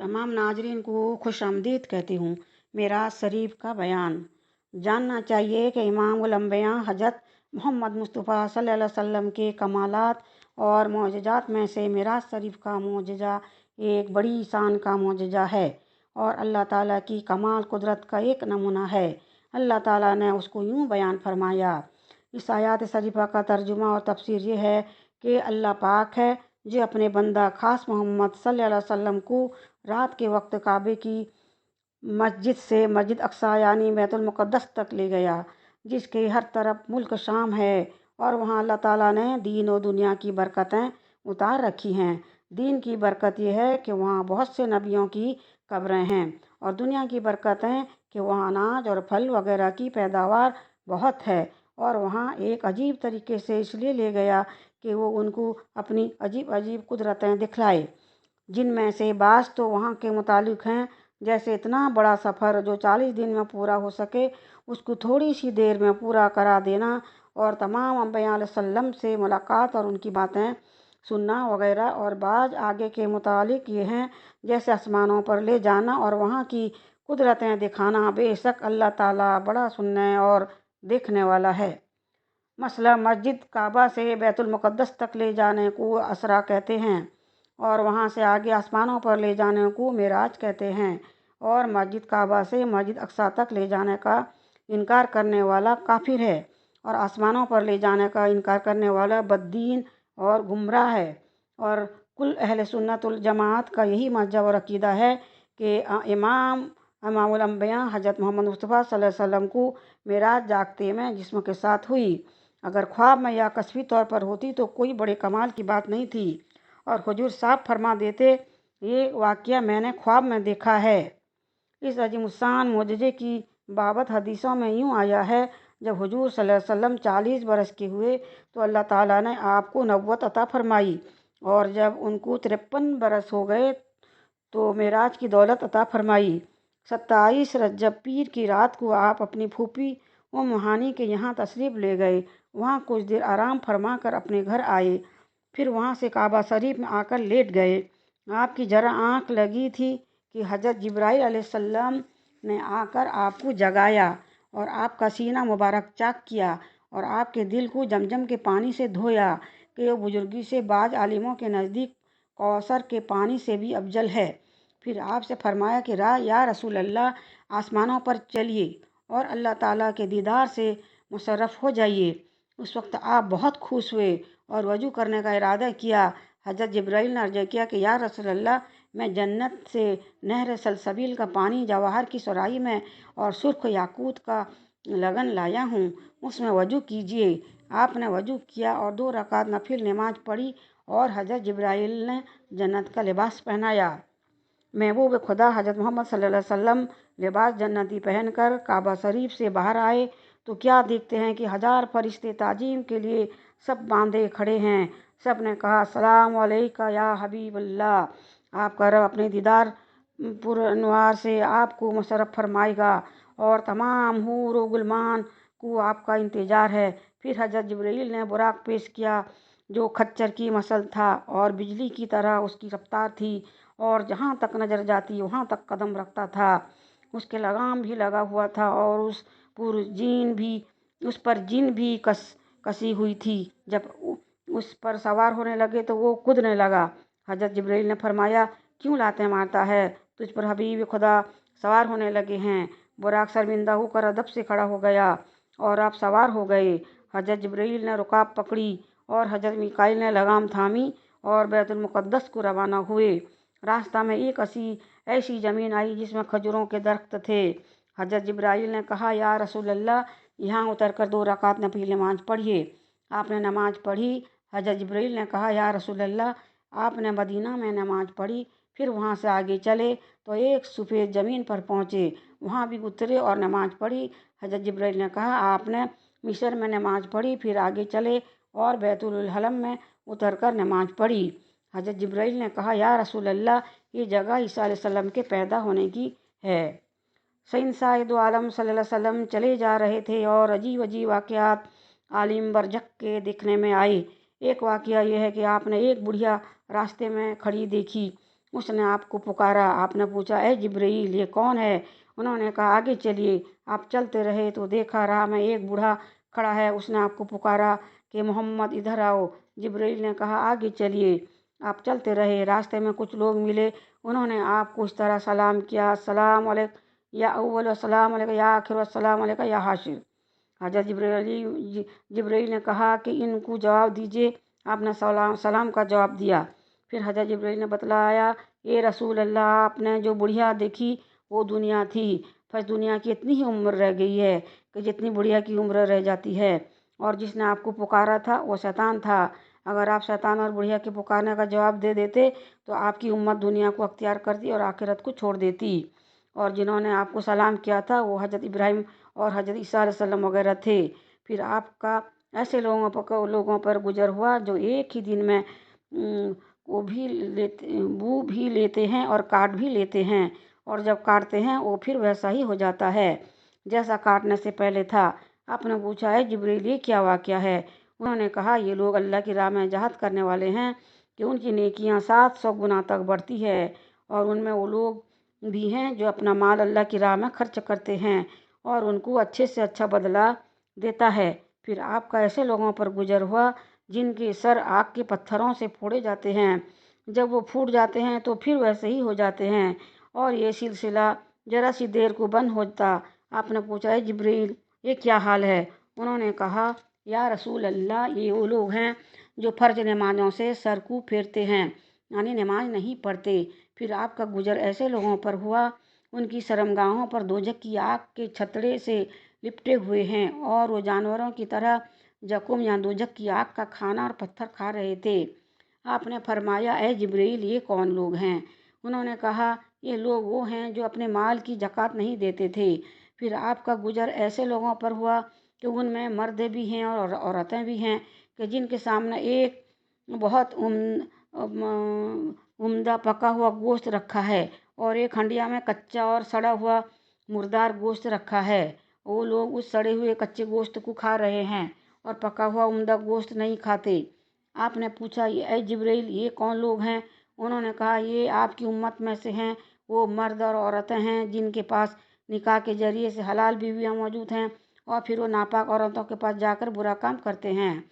तमाम नाजरीन को खुश आमदीद कहती हूँ। मेराज शरीफ का बयान। जानना चाहिए कि इमामुल अंबिया हज़रत मोहम्मद मुस्तफ़ा सल्लल्लाहु अलैहि वसल्लम के कमालात और मोजज़ात में से मेराज शरीफ का मोजज़ा एक बड़ी शान का मोजज़ा है और अल्लाह ताला की कमाल कुदरत का एक नमूना है। अल्लाह ताला ने उसको यूँ बयान फरमाया। इस आयत शरीफा का तर्जुमा और तफसीर ये है कि अल्लाह पाक है जो अपने बंदा खास मोहम्मद सल्लल्लाहु अलैहि वसल्लम को रात के वक्त काबे की मस्जिद से मस्जिद अक्सा यानी बैतुल मुक़द्दस तक ले गया, जिसके हर तरफ मुल्क शाम है और वहाँ अल्लाह ताला ने दीन और दुनिया की बरकतें उतार रखी हैं। दीन की बरकत यह है कि वहाँ बहुत से नबियों की कब्रें हैं और दुनिया की बरकतें कि वहाँ अनाज और फल वगैरह की पैदावार बहुत है और वहाँ एक अजीब तरीके से इसलिए ले गया कि वो उनको अपनी अजीब अजीब कुदरतें दिखलाए, जिनमें से बाज़ तो वहाँ के मुतालिक हैं, जैसे इतना बड़ा सफ़र जो 40 दिन में पूरा हो सके उसको थोड़ी सी देर में पूरा करा देना और तमाम अंबिया अलैहिस्सलाम से मुलाकात और उनकी बातें सुनना वगैरह। और बाज़ आगे के मुतालिक ये हैं जैसे आसमानों पर ले जाना और वहाँ की कुदरतें दिखाना। बेशक अल्लाह ताला बड़ा सुनने और देखने वाला है। मसला मस्जिद काबा से बैतुल मुक़द्दस तक ले जाने को असरा कहते हैं और वहाँ से आगे आसमानों पर ले जाने को मेराज कहते हैं और मस्जिद काबा से मस्जिद अक्सा तक ले जाने का इनकार करने वाला काफिर है और आसमानों पर ले जाने का इनकार करने वाला बद्दीन और गुमराह है। और कुल अहले सुन्नत वल जमात का यही मज़हब और अकीदा है कि इमामुल अंबिया हज़रत मोहम्मद मुस्तफ़ा सल्लल्लाहु अलैहि वसल्लम को मेराज जागते में जिस्म के साथ हुई। अगर ख्वाब में या कसवी तौर पर होती तो कोई बड़े कमाल की बात नहीं थी और हुजूर साहब फरमा देते, ये वाक़या मैंने ख्वाब में देखा है। इस अजीमुस्शान मोजज़े की बाबत हदीसों में यूँ आया है, जब हुजूर सल्लल्लाहु अलैहि वसल्लम 40 बरस के हुए तो अल्लाह ताला ने आपको नबुव्वत अता फरमाई और जब उनको 53 बरस हो गए तो मेराज की दौलत अता फरमाई। 27 रजब पीर की रात को आप अपनी फूफी उम्म हानी के यहाँ तशरीफ़ ले गए। वहाँ कुछ देर आराम फरमा कर अपने घर आए, फिर वहाँ से काबा शरीफ में आकर लेट गए। आपकी जरा आँख लगी थी कि हज़रत जिब्राइल अलैहिस्सलाम ने आकर आपको जगाया और आपका सीना मुबारक चाक किया और आपके दिल को जमजम के पानी से धोया कि वो बुजुर्गी से बाज आलिमों के नज़दीक कौसर के पानी से भी अफजल है। फिर आपसे फरमाया कि या रसूल अल्लाह, आसमानों पर चलिए और अल्लाह ताला के दीदार से मुशर्रफ हो जाइए। उस वक्त आप बहुत खुश हुए और वजू करने का इरादा किया। हज़रत जिब्राइल ने अर्ज़ किया कि या रसूल अल्लाह, मैं जन्नत से नहर सलसबील का पानी जवाहर की सुराही में और सुर्ख याकूत का लगन लाया हूँ, उसमें वजू कीजिए। आपने वजू किया और 2 रकात नफिल नमाज पढ़ी और हज़रत जिब्राइल ने जन्नत का लिबास पहनाया। महबूब खुदा हज़रत मोहम्मद सल्लल्लाहु अलैहि वसल्लम लिबास जन्नती पहनकर काबा शरीफ से बाहर आए तो क्या देखते हैं कि 1000 फरिश्ते ताजीम के लिए सब बांधे खड़े हैं। सब ने कहा, अस्सलाम अलैका या हबीब अल्लाह, आपका रब अपने दीदार पुरअनवार से आपको मुशर्रफ फरमाएगा और तमाम हूर व गुलमान को आपका इंतज़ार है। फिर हज़रत जिब्रील ने बुराक पेश किया जो खच्चर की मसल था और बिजली की तरह उसकी रफ्तार थी और जहाँ तक नज़र जाती वहाँ तक कदम रखता था। उसके लगाम भी लगा हुआ था और उस पर जिन भी कसी हुई थी। जब उस पर सवार होने लगे तो वो कूदने लगा। हज़रत जिब्रील ने फरमाया, क्यों लाते मारता है, तुझ पर हबीब खुदा सवार होने लगे हैं। बुराक शर्मिंदा होकर अदब से खड़ा हो गया और आप सवार हो गए। हज़रत जिब्रील ने रुकाब पकड़ी और हज़रत मीकाईल ने लगाम थामी और बैतुल मुक़द्दस को रवाना हुए। रास्ता में एक ऐसी ज़मीन आई जिसमें खजूरों के दरख्त थे। हज़रत जिब्राइल ने कहा, या रसूल अल्लाह, यहाँ उतर कर 2 रकात नफिल नमाज पढ़िए। आपने नमाज पढ़ी। हज़रत जिब्राइल ने कहा, या रसूल अल्लाह, आपने मदीना में नमाज पढ़ी। फिर वहाँ से आगे चले तो एक सफ़ेद ज़मीन पर पहुँचे, वहाँ भी उतरे और नमाज पढ़ी। हज़रत जिब्राइल ने कहा, आपने मिस्र में नमाज पढ़ी। फिर आगे चले और बैतुल हलम में उतर कर नमाज पढ़ी। हज़रत जिब्राइल ने कहा, या रसूल अल्लाह, ये जगह ईसा अलैहिस्सलाम के पैदा होने की है। शहंशाह दो आलम सल्लल्लाहु अलैहि वसल्लम चले जा रहे थे और अजीब अजीब वाक़यात आलिम बरजक के देखने में आए। एक वाक़या यह है कि आपने एक बुढ़िया रास्ते में खड़ी देखी उसने आपको पुकारा। आपने पूछा, ए जिब्रील, ये कौन है? उन्होंने कहा, आगे चलिए। आप चलते रहे तो देखा राह में एक बूढ़ा खड़ा है। उसने आपको पुकारा कि मोहम्मद इधर आओ। जिब्रील ने कहा, आगे चलिए। आप चलते रहे। रास्ते में कुछ लोग मिले। उन्होंने आपको इस तरह सलाम किया, अस्सलाम वालेकुम या अव्वल, अस्सलाम वालेकुम या आखिर, अस्सलाम वालेकुम या हाशिर। हज़रत जिब्रील ने कहा कि इनको जवाब दीजिए। आपने सलाम सलाम का जवाब दिया। फिर हज़रत जिब्रील ने बतलाया, ये रसूल अल्लाह, आपने जो बुढ़िया देखी वो दुनिया थी। बस दुनिया की इतनी ही उम्र रह गई है कि जितनी बुढ़िया की उम्र रह जाती है। और जिसने आपको पुकारा था वो शैतान था। अगर आप शैतान और बुढ़िया के पुकारने का जवाब दे देते तो आपकी उम्मत दुनिया को अख्तियार करती और आखिरत को छोड़ देती। और जिन्होंने आपको सलाम किया था वो हज़रत इब्राहिम और हज़रत ईसा अलैहिस्सलाम वगैरह थे। फिर आपका ऐसे लोगों पर गुजर हुआ जो एक ही दिन में बू भी लेते हैं और काट भी लेते हैं, और जब काटते हैं वो फिर वैसा ही हो जाता है जैसा काटने से पहले था। आपने पूछा, है जिब्रील, ये क्या वाक़या है? उन्होंने कहा, ये लोग अल्लाह की राह में जहद करने वाले हैं कि उनकी नेकियां 700 गुना तक बढ़ती है, और उनमें वो लोग भी हैं जो अपना माल अल्लाह की राह में खर्च करते हैं और उनको अच्छे से अच्छा बदला देता है। फिर आपका ऐसे लोगों पर गुजर हुआ जिनके सर आग के पत्थरों से फोड़े जाते हैं। जब वो फूट जाते हैं तो फिर वैसे ही हो जाते हैं, और ये सिलसिला जरा सी देर को बंद होता। आपने पूछा, है जिब्रील, ये क्या हाल है? उन्होंने कहा, या रसूल अल्लाह, ये वो लोग हैं जो फ़र्ज नमाज़ों से सर को फेरते हैं, यानी नमाज नहीं पढ़ते। फिर आपका गुजर ऐसे लोगों पर हुआ, उनकी शर्मगाहों पर दोजख की आग के छतड़े से लिपटे हुए हैं, और वो जानवरों की तरह जकुम या दोजख की आग का खाना और पत्थर खा रहे थे। आपने फरमाया, ए जिब्रील, ये कौन लोग हैं? उन्होंने कहा, ये लोग वो हैं जो अपने माल की ज़कात नहीं देते थे। फिर आपका गुजर ऐसे लोगों पर हुआ कि उनमें मर्द भी हैं और औरतें भी हैं कि जिनके सामने एक बहुत उम्दा पका हुआ गोश्त रखा है और एक हंडिया में कच्चा और सड़ा हुआ मुर्दार गोश्त रखा है। वो लोग उस सड़े हुए कच्चे गोश्त को खा रहे हैं और पका हुआ उम्दा गोश्त नहीं खाते। आपने पूछा, ए जिब्रील, ये कौन लोग हैं? उन्होंने कहा, ये आपकी उम्मत में से हैं। वो मर्द और औरतें हैं जिनके पास निकाह के जरिए से हलाल बीवियाँ मौजूद हैं, और फिर वो नापाक औरतों के पास जाकर बुरा काम करते हैं।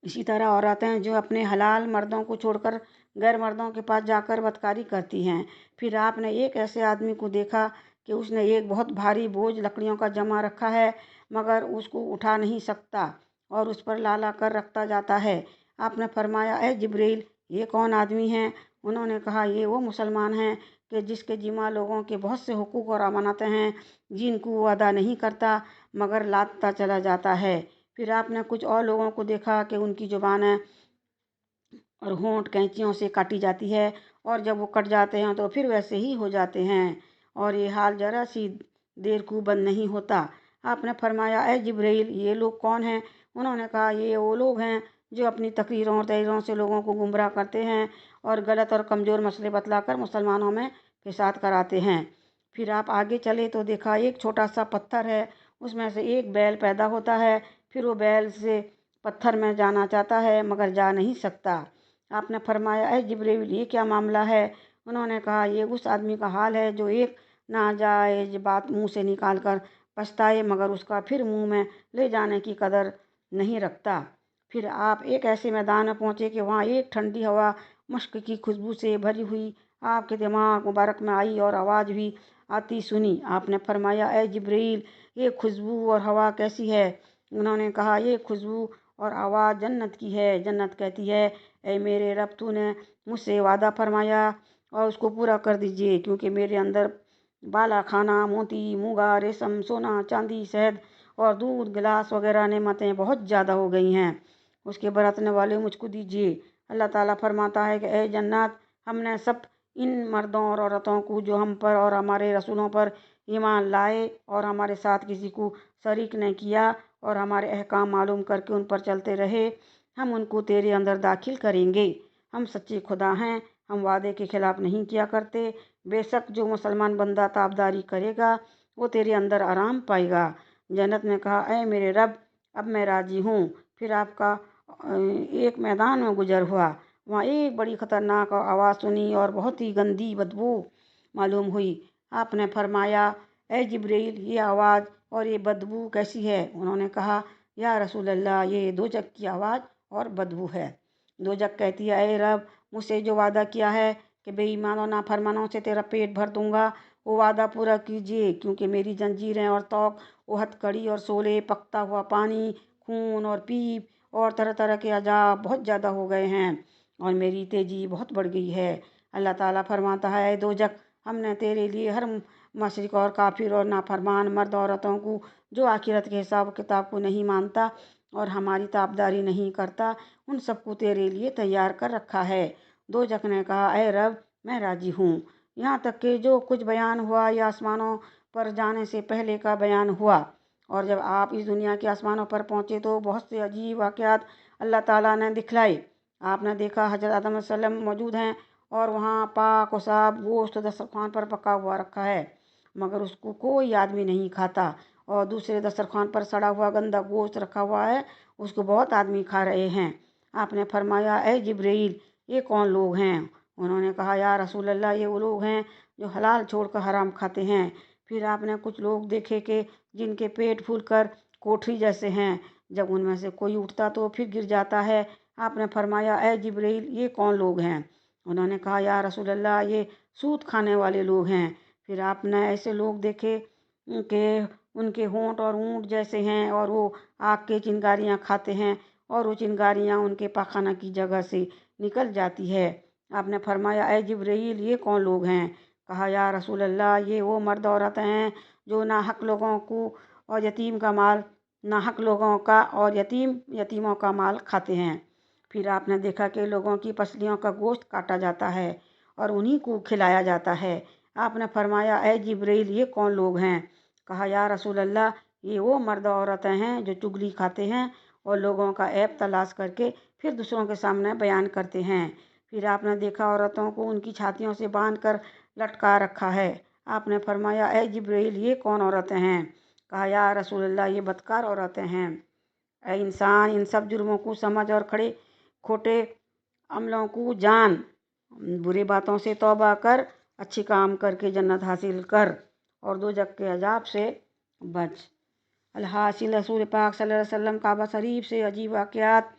इसी तरह औरतें जो अपने हलाल मर्दों को छोड़कर गैर मर्दों के पास जाकर बदकारी करती हैं। फिर आपने एक ऐसे आदमी को देखा कि उसने एक बहुत भारी बोझ लकड़ियों का जमा रखा है, मगर उसको उठा नहीं सकता और उस पर ला ला कर रखता जाता है। आपने फरमाया, ए जिब्रील, ये कौन आदमी हैं? उन्होंने कहा, ये वो मुसलमान हैं कि जिसके जिम्मा लोगों के बहुत से हुकूक और अमानतें हैं जिनको वो अदा नहीं करता मगर लादता चला जाता है। फिर आपने कुछ और लोगों को देखा कि उनकी जुबानें और होंठ कैंचियों से काटी जाती है, और जब वो कट जाते हैं तो फिर वैसे ही हो जाते हैं, और ये हाल जरा सी देर को बंद नहीं होता। आपने फरमाया, ए जिब्रील, ये लोग कौन हैं? उन्होंने कहा, ये वो लोग हैं जो अपनी तकरीरों और तहरीरों से लोगों को गुमराह करते हैं और गलत और कमज़ोर मसले बतलाकर मुसलमानों में फिसाद कराते हैं। फिर आप आगे चले तो देखा एक छोटा सा पत्थर है, उसमें से एक बैल पैदा होता है। फिर वो बैल से पत्थर में जाना चाहता है मगर जा नहीं सकता। आपने फरमाया, ए जिब्रील, ये क्या मामला है? उन्होंने कहा, ये उस आदमी का हाल है जो एक नाजायज बात मुंह से निकाल कर पछताए मगर उसका फिर मुंह में ले जाने की कदर नहीं रखता। फिर आप एक ऐसे मैदान में पहुँचे कि वहाँ एक ठंडी हवा मुश्क की खुशबू से भरी हुई आपके दिमाग मुबारक में आई और आवाज़ भी आती सुनी। आपने फरमाया, ए जिब्रील, ये खुशबू और हवा कैसी है? उन्होंने कहा, ये खुशबू और आवाज़ जन्नत की है। जन्नत कहती है, ए मेरे रब, तूने मुझसे वादा फरमाया और उसको पूरा कर दीजिए, क्योंकि मेरे अंदर बाला खाना, मोती, मूंगा, रेशम, सोना, चांदी, शहद और दूध, गिलास वगैरह नेमतें बहुत ज़्यादा हो गई हैं। उसके बरतने वाले मुझको दीजिए। अल्लाह ताला फरमाता है कि ए जन्नत, हमने सब इन मर्दों और औरतों को जो हम पर और हमारे रसूलों पर ईमान लाए और हमारे साथ किसी को शरीक न किया और हमारे अहकाम मालूम करके उन पर चलते रहे, हम उनको तेरे अंदर दाखिल करेंगे। हम सच्चे खुदा हैं, हम वादे के खिलाफ नहीं किया करते। बेशक जो मुसलमान बंदा ताबदारी करेगा वो तेरे अंदर आराम पाएगा। जन्नत ने कहा, ऐ मेरे रब, अब मैं राजी हूँ। फिर आपका एक मैदान में गुजर हुआ, वहाँ एक बड़ी खतरनाक आवाज़ सुनी और बहुत ही गंदी बदबू मालूम हुई। आपने फरमाया, ए जिब्रील, ये आवाज़ और ये बदबू कैसी है? उन्होंने कहा, या रसूल अल्लाह, ये दोजक की आवाज़ और बदबू है। दोजक कहती है, ए रब, मुझसे जो वादा किया है कि बेईमानों नाफरमानों से तेरा पेट भर दूंगा, वो वादा पूरा कीजिए, क्योंकि मेरी जंजीरें और तौक, वो हथकड़ी और सोले, पकता हुआ पानी, खून और पीप और तरह तरह के अजाब बहुत ज़्यादा हो गए हैं और मेरी तेजी बहुत बढ़ गई है। अल्लाह ताला फरमाता है, ए दोजक, हमने तेरे लिए हर मशरिक और काफिर और नाफरमान मर्द औरतों को जो आखिरत के हिसाब किताब को नहीं मानता और हमारी ताबदारी नहीं करता, उन सबको तेरे लिए तैयार कर रखा है। दोजक ने कहा, ए रब, मैं राजी हूँ। यहाँ तक कि जो कुछ बयान हुआ यह आसमानों पर जाने से पहले का बयान हुआ, और जब आप इस दुनिया के आसमानों पर पहुँचे तो बहुत से अजीब वाक़यात अल्लाह ताला ने दिखलाए। आपने देखा हज़रत आदम अलैहिस्सलाम मौजूद हैं और वहाँ पाक और साफ गोश्त दस्तरखान पर पका हुआ रखा है, मगर उसको कोई आदमी नहीं खाता, और दूसरे दस्तरखान पर सड़ा हुआ गंदा गोश्त रखा हुआ है, उसको बहुत आदमी खा रहे हैं। आपने फरमाया, ए जिब्रील, ये कौन लोग हैं? उन्होंने कहा, या रसूल अल्लाह, ये वो लोग हैं जो हलाल छोड़कर हराम खाते हैं। फिर आपने कुछ लोग देखे कि जिनके पेट फूलकर कोठरी जैसे हैं, जब उनमें से कोई उठता तो फिर गिर जाता है। आपने फरमाया, ए जिब्रील, ये कौन लोग हैं? उन्होंने कहा, या रसूल अल्लाह, ये सूद खाने वाले लोग हैं। फिर आपने ऐसे लोग देखे कि उनके होंठ और ऊँट जैसे हैं और वो आग के चिंगारियाँ खाते हैं और वो चिंगारियाँ उनके पाखाना की जगह से निकल जाती है। आपने फरमाया, ए जिब्रील, ये कौन लोग हैं? कहा, या रसूल अल्लाह, ये वो मर्द औरतें हैं जो नाहक लोगों को और यतीम का माल नाहक लोगों का और यतीमों का माल खाते हैं। फिर आपने देखा कि लोगों की पसलियों का गोश्त काटा जाता है और उन्हीं को खिलाया जाता है। आपने फरमाया, ए जिब्रील, ये कौन लोग हैं? कहा, या रसूल अल्लाह, ये वो मर्द औरतें हैं जो चुगली खाते हैं और लोगों का ऐब तलाश करके फिर दूसरों के सामने बयान करते हैं। फिर आपने देखा औरतों को उनकी छातियों से बांध कर लटका रखा है। आपने फरमाया, ए जिब्रील, ये कौन औरतें हैं? कहा, या रसूल अल्लाह, ये बदकार औरतें हैं। ए इंसान, इन सब जुर्मों को समझ और खड़े खोटे अमलों को जान, बुरी बातों से तौबा कर, अच्छे काम करके जन्नत हासिल कर और दोजख के अजाब से बच। अलहासिल रसूल पाक सल्लल्लाहु अलैहि वसल्लम काबा शरीफ से अजीब वाक़यात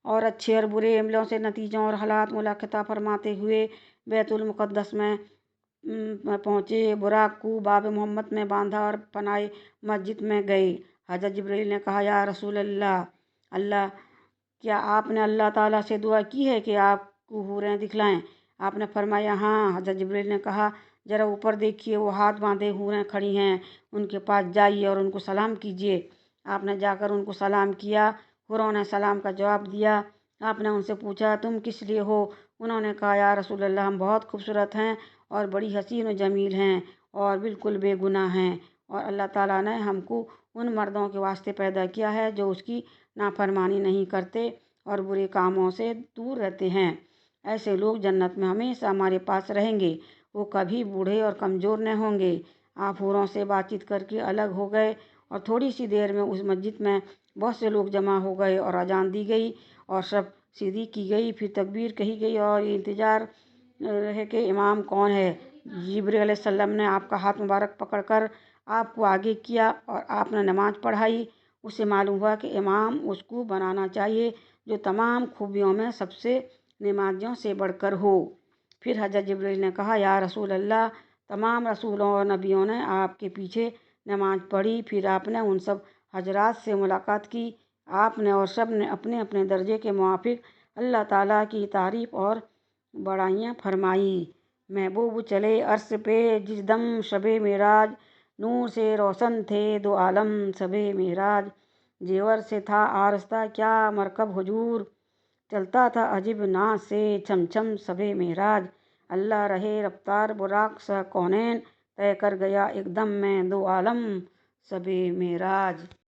और अच्छे और बुरे अमलों से नतीजों और हालात मुलाक़ता फरमाते हुए बैतुल मुक़द्दस में पहुँचे। बुराक को बाब मोहम्मद में बांधा और पनाए मस्जिद में गए। हज़रत जिब्रील ने कहा, या रसूल अल्लाह, क्या आपने अल्लाह ताला से दुआ की है कि आपको हूरें दिखलाएं? आपने फरमाया, हाँ। हज़रत जिब्रील ने कहा, ज़रा ऊपर देखिए, वो हाथ बांधे हूरें खड़ी हैं, उनके पास जाइए और उनको सलाम कीजिए। आपने जाकर उनको सलाम किया। हुरों ने सलाम का जवाब दिया। आपने उनसे पूछा, तुम किस लिए हो? उन्होंने कहा, या रसूल अल्लाह, हम बहुत खूबसूरत हैं और बड़ी हसीन और जमील हैं और बिल्कुल बेगुनाह हैं, और अल्लाह ताला ने हमको उन मर्दों के वास्ते पैदा किया है जो उसकी नाफरमानी नहीं करते और बुरे कामों से दूर रहते हैं। ऐसे लोग जन्नत में हमेशा हमारे पास रहेंगे, वो कभी बूढ़े और कमज़ोर न होंगे। आप हूरों से बातचीत करके अलग हो गए और थोड़ी सी देर में उस मस्जिद में बहुत से लोग जमा हो गए और अजान दी गई और सब सीधी की गई। फिर तकबीर कही गई और ये इंतज़ार रहे कि इमाम कौन है। जिब्रील अलैहिस्सलाम ने आपका हाथ मुबारक पकड़कर आपको आगे किया और आपने नमाज़ पढ़ाई। उससे मालूम हुआ कि इमाम उसको बनाना चाहिए जो तमाम खूबियों में सबसे नमाजियों से बढ़कर हो। फिर हज़रत जिब्रील ने कहा, या रसूल अल्लाह, तमाम रसूलों और नबियों ने आपके पीछे नमाज पढ़ी। फिर आपने उन सब हजरात से मुलाकात की। आपने और सब ने अपने अपने दर्जे के मुआफिक अल्लाह ताला की तारीफ़ और बड़ाइयाँ फरमाई। महबूब चले अर्श पे जिस दम शबे मेराज, नूर से रोशन थे दो आलम सबे मेराज, जेवर से था आरस्ता क्या मरकब हुजूर, चलता था अजीब नाज से छम छम सबे मेराज, अल्लाह रहे रफ्तार बुराक सा कौनैन, तय कर गया एकदम में दो आलम सबे मेराज।